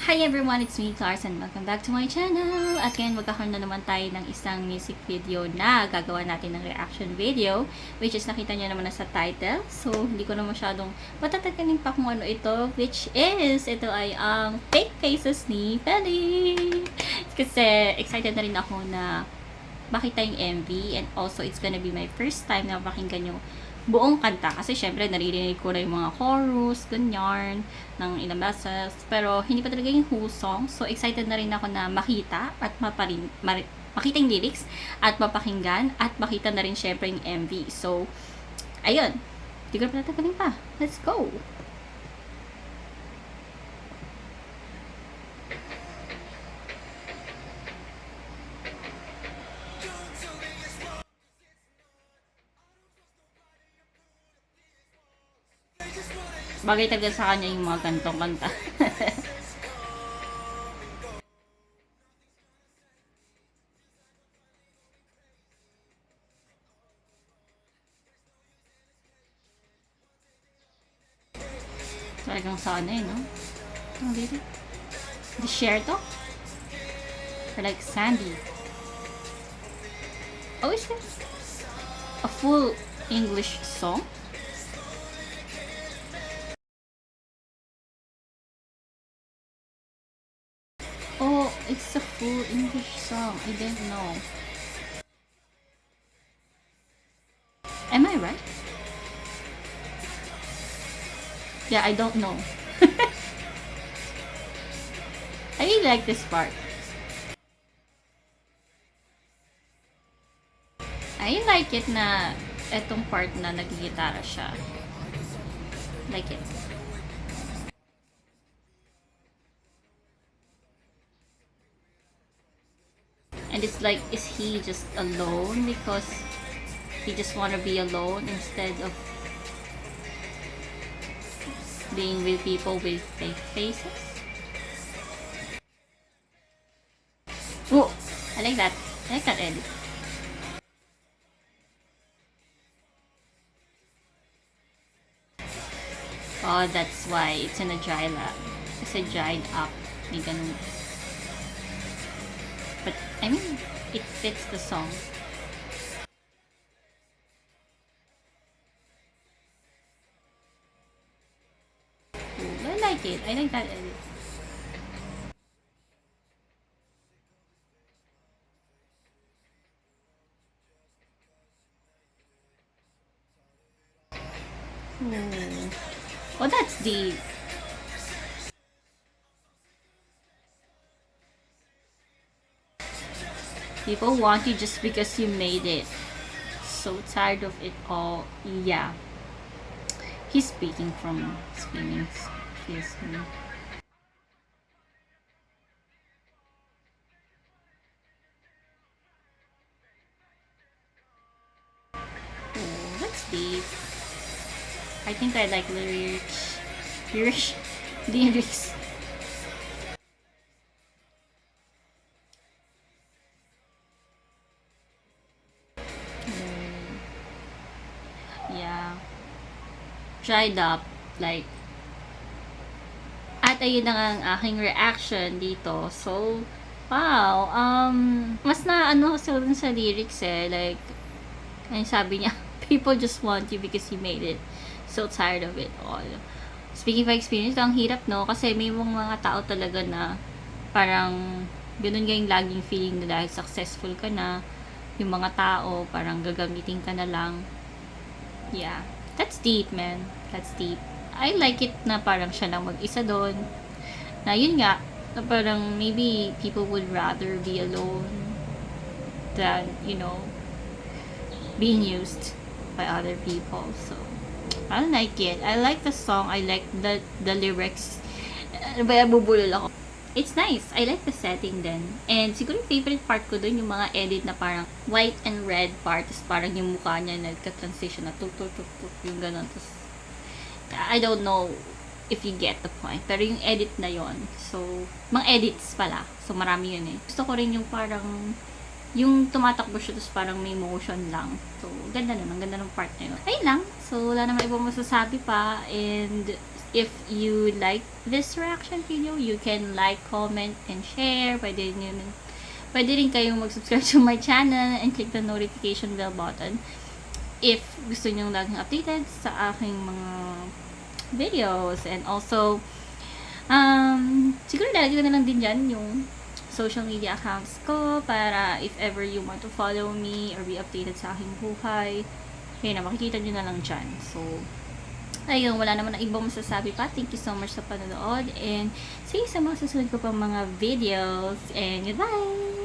Hi everyone, it's me, Cars, and welcome back to my channel. At ngayon, magkakaroon na naman tayo ng isang music video na gagawa natin ng reaction video, which is nakita nyo naman na sa title. So, hindi ko na masyadong patatagalin pa kung ano ito, which is, ito ay ang Fake Faces ni Feli. Kasi excited na rin ako na makita yung MV, and also it's gonna be my first time na pakinggan yung buong kanta. Kasi syempre, naririnig ko na yung mga chorus, ganyan, ng ilang beses. Pero, hindi pa talaga yung whole song. So, excited na rin ako na makita at makita yung lyrics at mapakinggan at makita na rin syempre yung MV. So, ayun. Hindi ko na patatagalin pa. Let's go! Bagay talaga sa kanya yung mga gantong kanta. Talagang sana eh, no? Ang dito. Desierto? Or like Sandy? Oh, is this a full English song? Oh, it's a full English song. I didn't know. Am I right? Yeah, I don't know. I really like this part. I like it na etong part na nagigitara siya. Like it. And it's like, is he just alone because he just wanna be alone instead of being with people with fake faces? Oh, I like that. I like that edit. Oh, that's why it's in a dry lab. Kasi dried up. May ganun. But, I mean, it fits the song. Ooh, I like it. I like that edit. Ooh. Oh, that's deep. People want you just because you made it. So tired of it all. Yeah. He's speaking from experience. Excuse me. Oh, that's deep. I think I like lyrics. Lyrics? Lyrics. Yeah. Dried up. Like, at ayun na nga ang aking reaction dito. So, wow. Mas na ano kasi dun sa lyrics eh. Like, ayun sabi niya, people just want you because you made it. So tired of it all. Speaking of experience, ang hirap no? Kasi may mga tao talaga na parang ganun nga yung laging feeling na dahil successful ka na, yung mga tao parang gagamitin ka na lang. Yeah. That's deep, man. That's deep. I like it na parang siya lang mag-isa doon. Na yun nga, na parang maybe people would rather be alone than, you know, being used by other people. So, I like it. I like the song. I like the lyrics. Ano ba yan, bubulol ako. It's nice. I like the setting din. And siguro yung favorite part ko dun, yung mga edit na parang white and red part. Tapos parang yung mukha niya nagka-transition na tuk-tuk-tuk-tuk. Yung ganun. Tapos, I don't know if you get the point. Pero yung edit na yon. So, mga edits pala. So, marami yun eh. Gusto ko rin yung parang yung tumatakbo siya, tapos parang may motion lang. So, ganda nun. Ang ganda ng part na yun. Ayun lang. So, wala naman ibang masasabi pa. And, if you like this reaction video, you can like, comment, and share. Pwede rin kayong mag-subscribe to my channel and click the notification bell button if gusto nyo laging updated sa aking mga videos. And also, siguro lalagay ko na lang din dyan yung social media accounts ko para if ever you want to follow me or be updated sa aking buhay, yun na, makikita nyo na lang dyan. So, ayun, wala naman na ibang masasabi pa. Thank you so much sa panonood and see you sa mga susunod ko pang mga videos and goodbye!